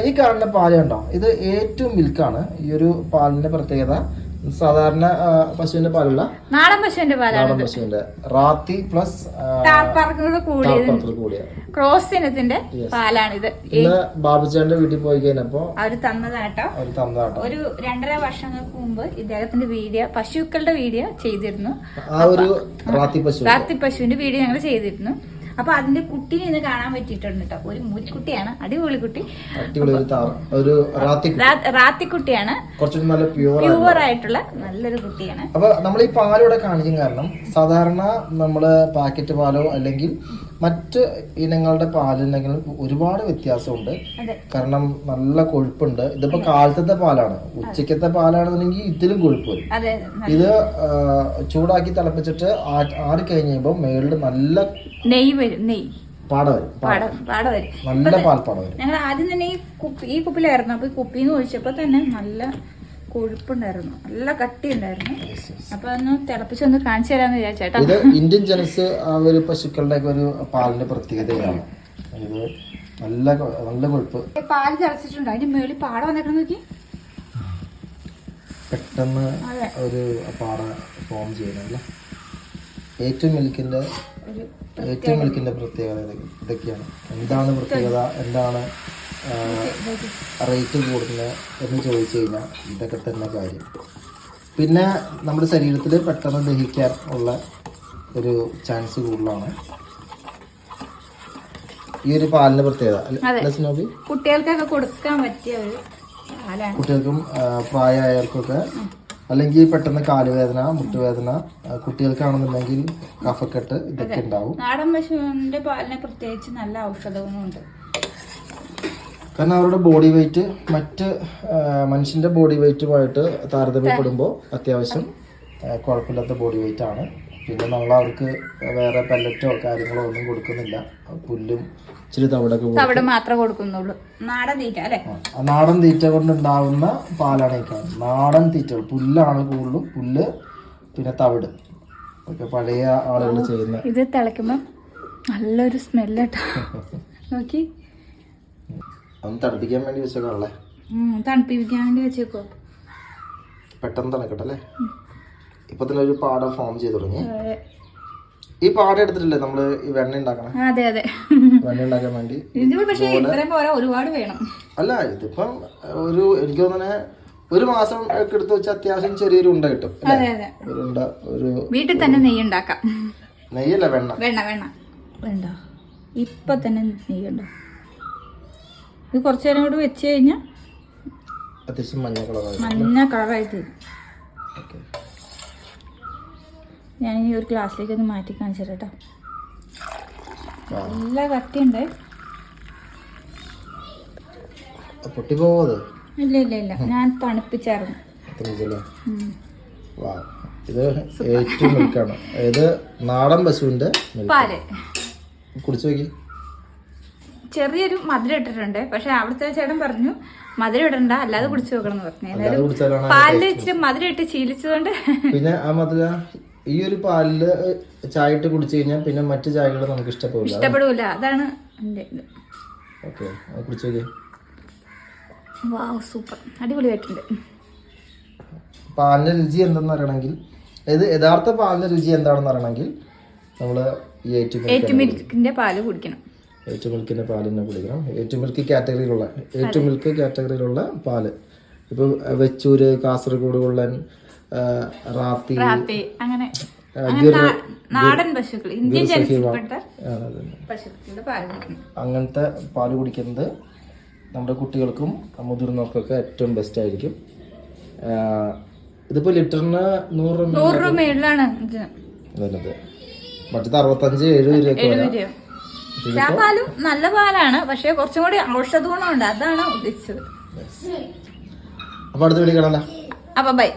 ഈ കാണുന്ന പാല് കണ്ടോ, ഇത് ഏറ്റവും മിൽക്കാണ്. ഈ ഒരു പാലിന്റെ പ്രത്യേകത സാധാരണ പശുവിന്റെ പാലല്ല, നാടൻ പശുവിന്റെ പാലാണ്. നാടൻ പശുവിന്റെ റാത്തി പ്ലസ് കൂടിയ ക്രോസ് ഇനത്തിന്റെ പാലാണിത്. ഇന്ന് ബാബുചാന്റെ വീട്ടിൽ പോയി കഴിഞ്ഞപ്പോ അവര് തന്നതാട്ടോ. ഒരു 2.5 വർഷങ്ങൾക്ക് മുമ്പ് ഇദ്ദേഹത്തിന്റെ വീഡിയോ, പശുക്കളുടെ വീഡിയോ ചെയ്തിരുന്നു. ആ ഒരു റാത്തി പശുവിന്റെ വീഡിയോ ഞങ്ങൾ ചെയ്തിരുന്നു. അപ്പൊ അതിന്റെ കുട്ടീനെ ഇന്ന് കാണാൻ പറ്റിയിട്ടുണ്ട് കേട്ടോ. ഒരു മൂരിക്കുട്ടിയാണ്, അടിപൊളി കുട്ടി, റാത്തിക്കുട്ടിയാണ്. പ്യൂർ ആയിട്ടുള്ള നല്ലൊരു കുട്ടിയാണ്. അപ്പൊ നമ്മൾ ഈ പാലിവിടെ കാണിക്കും കാരണം സാധാരണ നമ്മള് പാക്കറ്റ് പാലോ അല്ലെങ്കിൽ മറ്റ് ഇനങ്ങളുടെ പാലിനെങ്കിലും ഒരുപാട് വ്യത്യാസമുണ്ട്. കാരണം നല്ല കൊഴുപ്പുണ്ട്. ഇതിപ്പോ കാലത്തെ പാലാണ്, ഉച്ചക്കത്തെ പാലാണെന്നുണ്ടെങ്കിൽ ഇതിലും കൊഴുപ്പ് വരും. ഇത് ചൂടാക്കി തിളപ്പിച്ചിട്ട് ആറി കഴിഞ്ഞപ്പോ മേളില് നല്ല നെയ്യ് വരും, പാട വരും, നല്ല പാൽപ്പാട വരും. ഞങ്ങൾ ആദ്യം തന്നെ ഈ കുപ്പിലായിരുന്നു. അപ്പൊ ഈ കുപ്പിന്ന് ഒഴിച്ചപ്പോ തന്നെ നല്ല കൊഴുപ്പുണ്ടായിരുന്നു, നല്ല കട്ടി ഉണ്ടായിരുന്നു. അപ്പൊ ഒന്ന് തിളപ്പിച്ചൊന്ന് കാണിച്ചു തരാന്ന് വിചാരിച്ചേട്ടാ. ഇത് ഇന്ത്യൻ ജനസ് ആ ഒരു പശുക്കളുടെ ഒരു പാലിന്റെ പ്രത്യേകതയാണ്. ഇത് നല്ല കൊഴുപ്പ്. പാല് തിളച്ചിട്ടുണ്ട്, അതിന്റെ മേളിൽ പാട വന്നേക്കണം നോക്കി. പെട്ടെന്ന് ഒരു പാട ഫോം ചെയ്യുന്നല്ലേ. ഏറ്റവും മിൽക്കിന്റെ പ്രത്യേകത ഇതൊക്കെയാണ്. എന്താണ് പ്രത്യേകത, എന്താണ് റേറ്റ് കൂടുന്നത് എന്ന് ചോദിച്ചു കഴിഞ്ഞാൽ ഇതൊക്കെ തന്നെ കാര്യം. പിന്നെ നമ്മുടെ ശരീരത്തിൽ പെട്ടെന്ന് ദഹിക്കാൻ ഉള്ള ഒരു ചാൻസ് കൂടുതലാണ് ഈ ഒരു പാലിന്റെ പ്രത്യേകത. കുട്ടികൾക്കൊക്കെ കൊടുക്കാൻ പറ്റിയ ഒരു പാലാണ്. കുട്ടികൾക്കും പ്രായമായവർക്കൊക്കെ, അല്ലെങ്കിൽ പെട്ടെന്ന് കാലുവേദന, മുട്ടുവേദന, കുട്ടികൾക്കാണെന്നുണ്ടെങ്കിൽ കഫക്കെട്ട്, ഇതൊക്കെ ഉണ്ടാവും. നാടൻ പശുവിന്റെ പാലിനെ പ്രത്യേകിച്ച് നല്ല ഔഷധങ്ങളുണ്ട്. കാരണം അവരുടെ ബോഡി വെയിറ്റ് മറ്റ് മനുഷ്യന്റെ ബോഡി വെയിറ്റുമായിട്ട് താരതമ്യപ്പെടുമ്പോൾ അത്യാവശ്യം കുഴപ്പമില്ലാത്ത ബോഡി വെയിറ്റ് ആണ്. പിന്നെ നമ്മൾ അവർക്ക് വേറെ പെല്ലറ്റോ കാര്യങ്ങളോ ഒന്നും കൊടുക്കുന്നില്ല. പുല്ലും ഇച്ചിരി തവിടൊക്കെ മാത്രമേ കൊടുക്കുന്നുള്ളൂ. നാടൻ തീറ്റ അല്ലേ? നാടൻ തീറ്റ കൊണ്ടുണ്ടാവുന്ന പാലാണ് ഈ കാണുന്നത്. നാടൻ തീറ്റകൾ പുല്ലാണ് കൂടുതലും, പുല്ല് പിന്നെ തവിട് ഒക്കെ പഴയ ആളുകൾ ചെയ്യുന്ന. ഇത് തിളയ്ക്കുമ്പോ നല്ലൊരു സ്മെല്ല് നോക്കി. ഒന്ന് തണുപ്പിക്കാൻ വേണ്ടി വെച്ചേക്കാണല്ലേ? തണുപ്പിക്കാൻ വേണ്ടി വെച്ചേക്കോ. പെട്ടെന്ന് തണുക്കട്ടെ അല്ലേ? ഇപ്പൊ തന്നെ ഒരു പാട ഫോം ചെയ്ത് തുടങ്ങി. ഈ പാട എടുത്തിട്ടില്ലേ നമ്മള് ഈ വെണ്ണ ഉണ്ടാക്കണം? അതെ അതെ, വെണ്ണ ഉണ്ടാക്കാൻ വേണ്ടി. പക്ഷേ ഇത്രയും പോരാ, ഒരുപാട് വേണം. അല്ല, ഇതിപ്പം എനിക്ക് തോന്നണേ ഒരു മാസം ഒക്കെ എടുത്ത് വെച്ച് അത്യാവശ്യം ചെറിയൊരു ഉണ്ട കിട്ടും. ഒരു വീട്ടിൽ തന്നെ നെയ്യ് ഉണ്ടാക്കാം. നെയ്യല്ല, വെണ്ണ വേണ്ട. ഇപ്പൊ തന്നെ നെയ്യുണ്ടോ? ഇത് കുറച്ചു നേരം കൂടി വെച്ച് കഴിഞ്ഞാൽ അത്യാവശ്യം മഞ്ഞ കളറായിട്ട്. ഞാൻ ഈ ഒരു ഗ്ലാസ്സിലേക്ക് ഒന്ന് മാറ്റി കാണിച്ചു തരാം. നല്ല കട്ടിയുണ്ട്. ഇല്ല, ഞാൻ തണുപ്പിച്ചായിരുന്നു. ഇത് ഏറ്റവും മിൽക്കാണ്. ഇത് നാടൻ പശുവിന്റെ പാല്. കുടിച്ചു നോക്കി. ചെറിയൊരു മധുരം ഇട്ടിട്ടുണ്ട്. പക്ഷെ അവിടുത്തെ ചേട്ടൻ പറഞ്ഞു മധുരം ഇടണ്ട, അല്ലാതെ കുടിച്ചു നോക്കണം എന്ന് പറഞ്ഞു. ഏതായാലും പാലില് ഇച്ചിരി മധുരം ഇട്ട് ശീലിച്ചതുകൊണ്ട്. പിന്നെ ആ മധുര ഈ ഒരു പാലില് ചായ ഇട്ട് കുടിച്ചു കഴിഞ്ഞാൽ പിന്നെ മറ്റു ചായകൾ നമുക്ക് ഇഷ്ടപ്പെടൂല. അതാണ് എന്റെ ഇത്. വാവ്, സൂപ്പർ, അടിപൊളിയായിട്ടുണ്ട്. പാലിന്റെ രുചി എന്താണെന്ന് അറിയണമെങ്കിൽ, യഥാർത്ഥ പാലിന്റെ രുചി എന്താണെന്ന് അറിയണമെങ്കിൽ നമ്മള് ഈ മിൽക്കിന്റെ പാല് കുടിക്കണം. മിൽക്കിന്റെ പാല് തന്നെ കുടിക്കണം. മിൽക്ക് കാറ്റഗറിയിലുള്ള പാല്. ഇപ്പൊ വെച്ചൂര്, കാസർഗോഡ് കൊള്ളൻ, റാത്തി, അങ്ങനെ നാടൻ പശുക്കൾ, ഇന്ത്യൻ ജനസിൽപ്പെട്ട പശുക്കളുടെ പാല്. അങ്ങനത്തെ പാല് കുടിക്കുന്നത് നമ്മുടെ കുട്ടികൾക്കും മുതിർന്നവർക്കൊക്കെ ഏറ്റവും ബെസ്റ്റ് ആയിരിക്കും. ഇതിപ്പോ ലിറ്ററിന് 100 രൂപ മേളിലാണ്. മറ്റത് 65-70 രൂപ. ആ പാലും നല്ല പാലാണ്, പക്ഷെ കുറച്ചും കൂടി ഔഷധ ഗുണമുണ്ട്. അതാണ് ഉദ്ദേശിച്ചത്. അപ്പൊ അടുത്ത വീഡിയോ കാണാം. അപ്പൊ ബൈ.